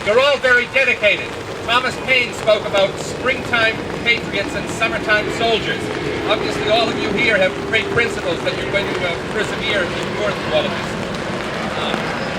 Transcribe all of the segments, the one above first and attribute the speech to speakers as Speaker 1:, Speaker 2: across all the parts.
Speaker 1: You're all very dedicated. Thomas Paine spoke about springtime patriots and summertime soldiers. Obviously, all of you here have great principles that you're going to persevere and endure through all of this.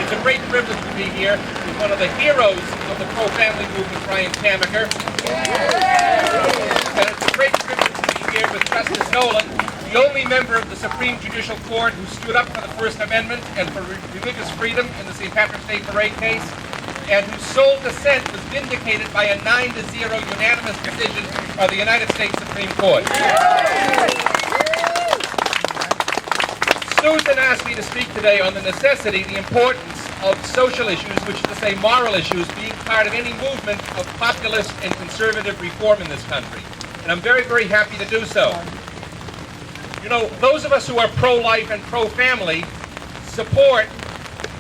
Speaker 1: It's a great privilege to be here with one of the heroes of the pro-family movement, Brian Kamaker. And it's a great privilege to be here with Justice Doyle, the only member of the Supreme Judicial Court who stood up for the First Amendment and for religious freedom in the St. Patrick's Day Parade case, and whose sole dissent was vindicated by a 9-0 unanimous decision by the United States Supreme Court. Susan asked me to speak today on the necessity, the importance of social issues, which is to say moral issues, being part of any movement of populist and conservative reform in this country. And I'm very, very happy to do so. You know, those of us who are pro-life and pro-family support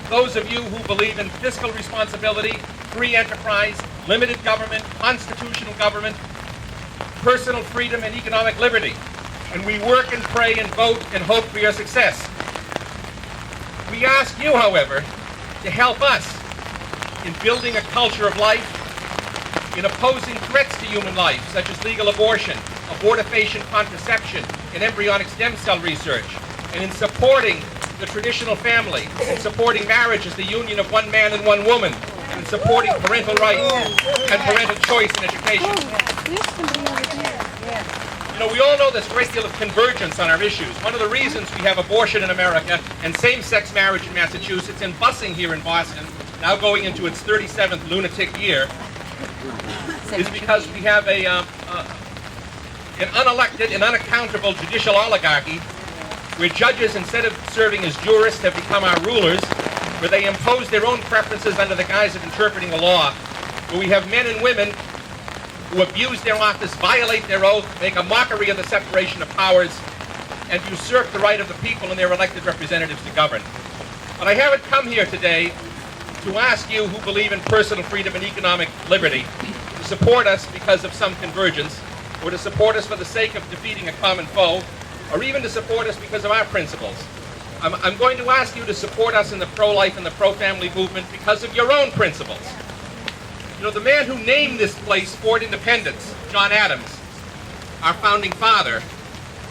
Speaker 1: those of you who believe in fiscal responsibility, free enterprise, limited government, constitutional government, personal freedom, and economic liberty. And we work and pray and vote and hope for your success. We ask you, however, to help us in building a culture of life, in opposing threats to human life, such as legal abortion, abortifacient contraception, and embryonic stem cell research, and in supporting the traditional family, in supporting marriage as the union of one man and one woman, and in supporting parental rights and parental choice in education. You know, we all know there's a great deal of convergence on our issues. One of the reasons we have abortion in America and same-sex marriage in Massachusetts and busing here in Boston, now going into its 37th lunatic year, is because we have an unelected and unaccountable judicial oligarchy where judges, instead of serving as jurists, have become our rulers, where they impose their own preferences under the guise of interpreting the law, where we have men and women who abuse their office, violate their oath, make a mockery of the separation of powers, and usurp the right of the people and their elected representatives to govern. But I haven't come here today to ask you who believe in personal freedom and economic liberty to support us because of some convergence, or to support us for the sake of defeating a common foe, or even to support us because of our principles. I'm going to ask you to support us in the pro-life and the pro-family movement because of your own principles. You know, the man who named this place Fort Independence, John Adams, our founding father,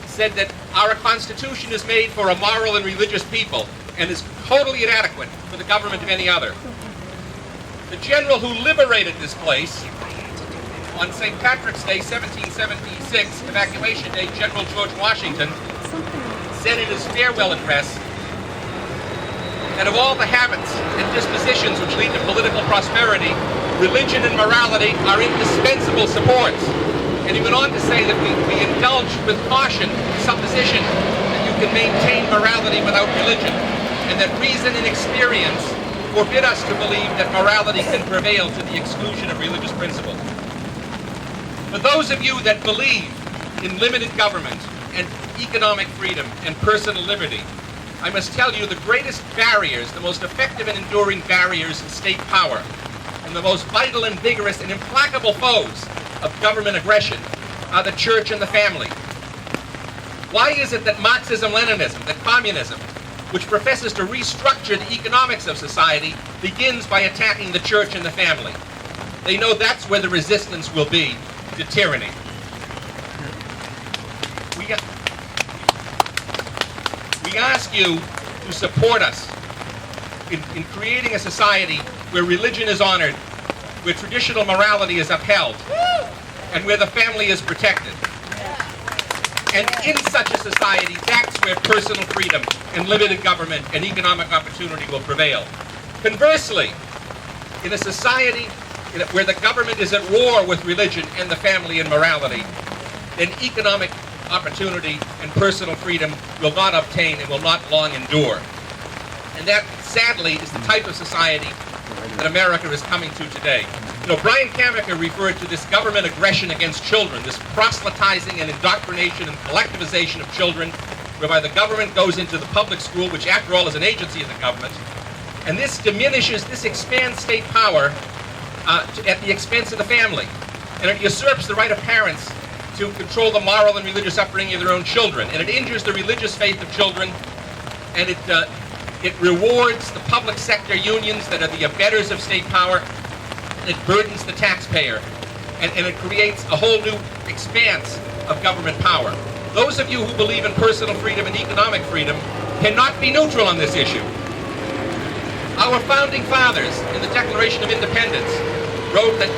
Speaker 1: said that our Constitution is made for a moral and religious people and is totally inadequate for the government of any other. The general who liberated this place on St. Patrick's Day, 1776, Evacuation Day, General George Washington, said in his farewell address that of all the habits and dispositions which lead to political prosperity, religion and morality are indispensable supports. And he went on to say that we indulge with caution the supposition that you can maintain morality without religion, and that reason and experience forbid us to believe that morality can prevail to the exclusion of religious principle. For those of you that believe in limited government and economic freedom and personal liberty, I must tell you the greatest barriers, the most effective and enduring barriers to state power, and the most vital and vigorous and implacable foes of government aggression are the church and the family. Why is it that Marxism-Leninism, that communism, which professes to restructure the economics of society, begins by attacking the church and the family? They know that's where the resistance will be to tyranny. We ask you to support us in creating a society where religion is honored, where traditional morality is upheld, and where the family is protected. And in such a society, that's where personal freedom and limited government and economic opportunity will prevail. Conversely, in a society where the government is at war with religion and the family and morality, then economic opportunity and personal freedom will not obtain and will not long endure. And that, sadly, is the type of society that America is coming to today. You know, Brian Kamaker referred to this government aggression against children, this proselytizing and indoctrination and collectivization of children, whereby the government goes into the public school, which after all is an agency of the government, and this expands state power at the expense of the family. And it usurps the right of parents to control the moral and religious upbringing of their own children. And it injures the religious faith of children, and it rewards the public sector unions that are the abettors of state power, it burdens the taxpayer, and it creates a whole new expanse of government power. Those of you who believe in personal freedom and economic freedom cannot be neutral on this issue. Our founding fathers in the Declaration of Independence wrote that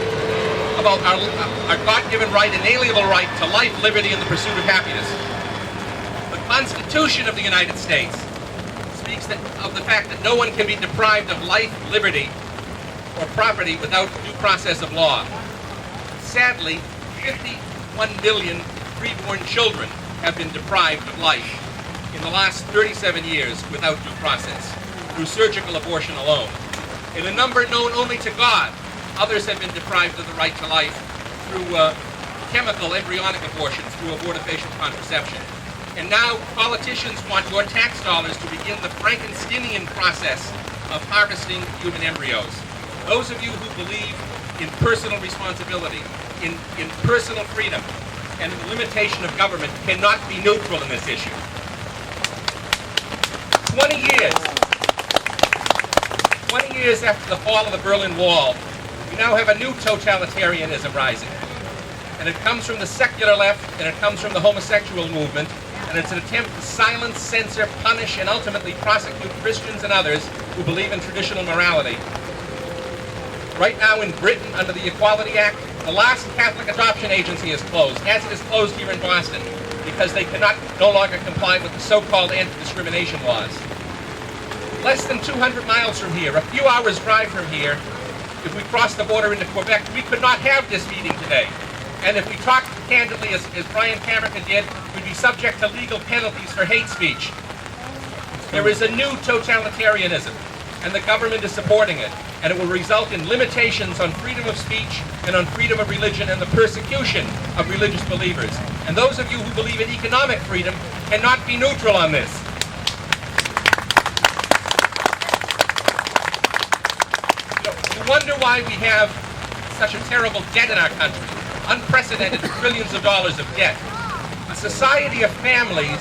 Speaker 1: about our God-given right, inalienable right to life, liberty, and the pursuit of happiness. The Constitution of the United States speaks of the fact that no one can be deprived of life, liberty, or property without due process of law. Sadly, 51 million preborn children have been deprived of life in the last 37 years without due process, through surgical abortion alone. In a number known only to God, others have been deprived of the right to life through chemical embryonic abortions, through abortifacient contraception. And now politicians want your tax dollars to begin the Frankensteinian process of harvesting human embryos. Those of you who believe in personal responsibility, in personal freedom, and the limitation of government cannot be neutral in this issue. 20 years after the fall of the Berlin Wall, we now have a new totalitarianism rising. And it comes from the secular left, and it comes from the homosexual movement, and it's an attempt to silence, censor, punish, and ultimately prosecute Christians and others who believe in traditional morality. Right now in Britain, under the Equality Act, the last Catholic adoption agency is closed, as it is closed here in Boston, because they cannot no longer comply with the so-called anti-discrimination laws. Less than 200 miles from here, a few hours drive from here, if we cross the border into Quebec, we could not have this meeting today. And if we talked candidly, as Brian Cameron did, we'd be subject to legal penalties for hate speech. There is a new totalitarianism, and the government is supporting it. And it will result in limitations on freedom of speech and on freedom of religion and the persecution of religious believers. And those of you who believe in economic freedom cannot be neutral on this. You wonder why we have such a terrible debt in our country, unprecedented trillions of dollars of debt. A society of families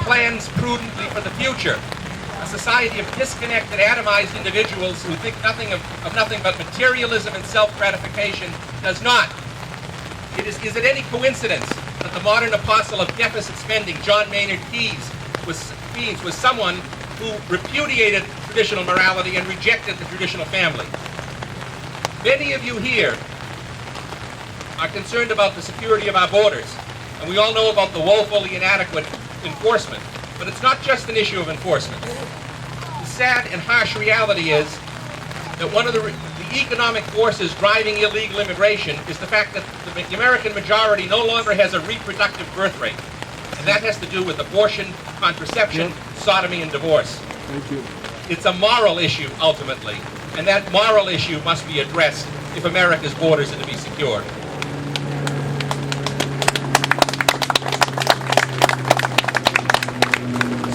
Speaker 1: plans prudently for the future. A society of disconnected, atomized individuals who think nothing of nothing but materialism and self-gratification does not. Is it any coincidence that the modern apostle of deficit spending, John Maynard Keynes, was someone who repudiated traditional morality and rejected the traditional family? Many of you here are concerned about the security of our borders, and we all know about the woefully inadequate enforcement. But it's not just an issue of enforcement. The sad and harsh reality is that one of the economic forces driving illegal immigration is the fact that the American majority no longer has a reproductive birth rate. And that has to do with abortion, contraception, sodomy, and divorce.
Speaker 2: Thank you.
Speaker 1: It's a moral issue, ultimately. And that moral issue must be addressed if America's borders are to be secured.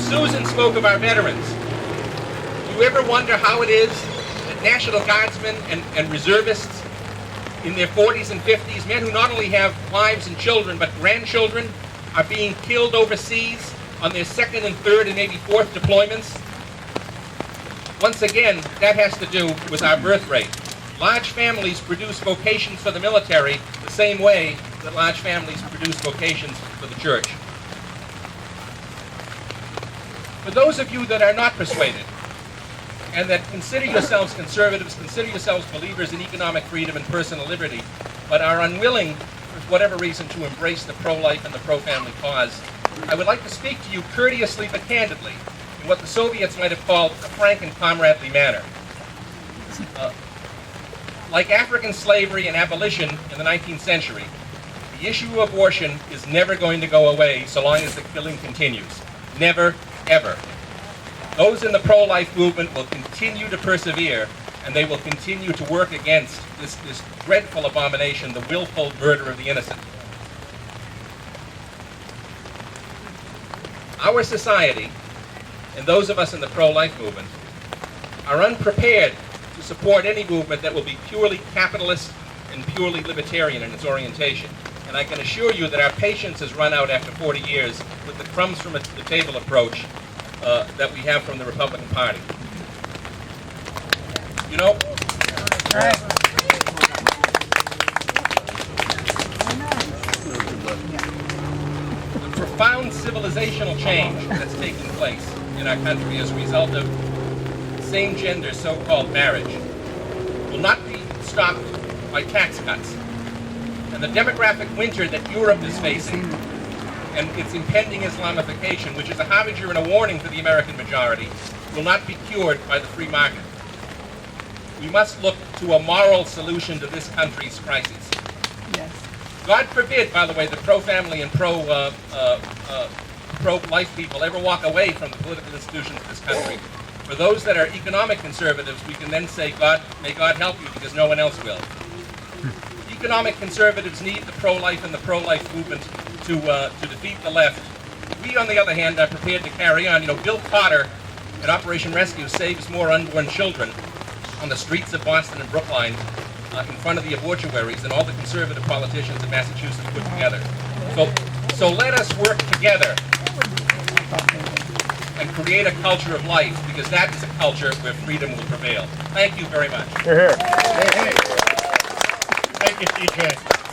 Speaker 1: Susan spoke of our veterans. Do you ever wonder how it is that National Guardsmen and reservists in their 40s and 50s, men who not only have wives and children but grandchildren, are being killed overseas on their second and third and maybe fourth deployments? Once again, that has to do with our birth rate. Large families produce vocations for the military the same way that large families produce vocations for the church. For those of you that are not persuaded, and that consider yourselves conservatives, consider yourselves believers in economic freedom and personal liberty, but are unwilling, for whatever reason, to embrace the pro-life and the pro-family cause, I would like to speak to you courteously but candidly in what the Soviets might have called a frank and comradely manner. Like African slavery and abolition in the 19th century, the issue of abortion is never going to go away so long as the killing continues. Never, ever. Those in the pro-life movement will continue to persevere, and they will continue to work against this dreadful abomination, the willful murder of the innocent. Our society, and those of us in the pro-life movement, are unprepared to support any movement that will be purely capitalist and purely libertarian in its orientation. And I can assure you that our patience has run out after 40 years with the crumbs from the table approach that we have from the Republican Party. You know, profound civilizational change that's taking place in our country as a result of same-gender so-called marriage will not be stopped by tax cuts. And the demographic winter that Europe is facing and its impending Islamification, which is a harbinger and a warning for the American majority, will not be cured by the free market. We must look to a moral solution to this country's crisis.
Speaker 2: Yes.
Speaker 1: God forbid, by the way, the pro-family and pro-life people ever walk away from the political institutions of this country. For those that are economic conservatives, we can then say, may God help you, because no one else will. Economic conservatives need the pro-life and the pro-life movement to defeat the left. We, on the other hand, are prepared to carry on. You know, Bill Cotter at Operation Rescue saves more unborn children on the streets of Boston and Brookline in front of the abortuaries than all the conservative politicians in Massachusetts put together. So let us work together and create a culture of life, because that is a culture where freedom will prevail. Thank you very much.
Speaker 3: Thank you, CJ.